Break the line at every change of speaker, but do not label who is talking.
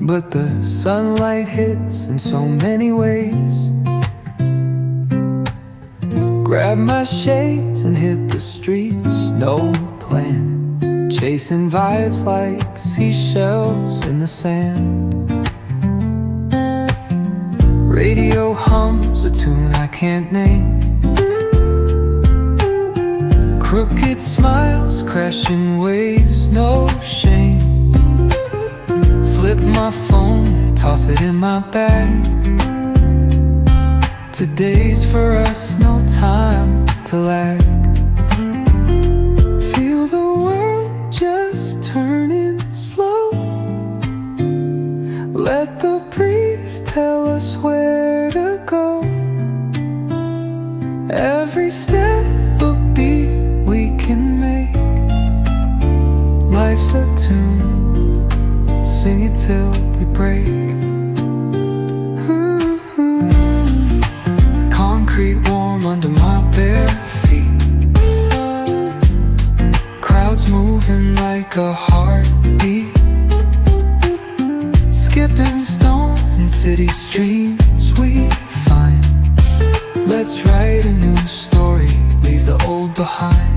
but the sunlight hits in so many ways. Grab my shades and hit the streets, no plan, chasing vibes like seashells in the sand. Radio hums a tune I can't name. Crooked smiles, crashing waves, no shame. Flip my phone, toss it in my bag. Today's for us, no time to lag. Feel the world just turning slow. Let the breeze tell us where to go. Every step a beat we can make. Life's a tune, sing it till we break. Concrete warm under my bare feet. Crowds moving like a heartbeat. Skipping stones in city streams we find. Let's write a new story, leave the old behind.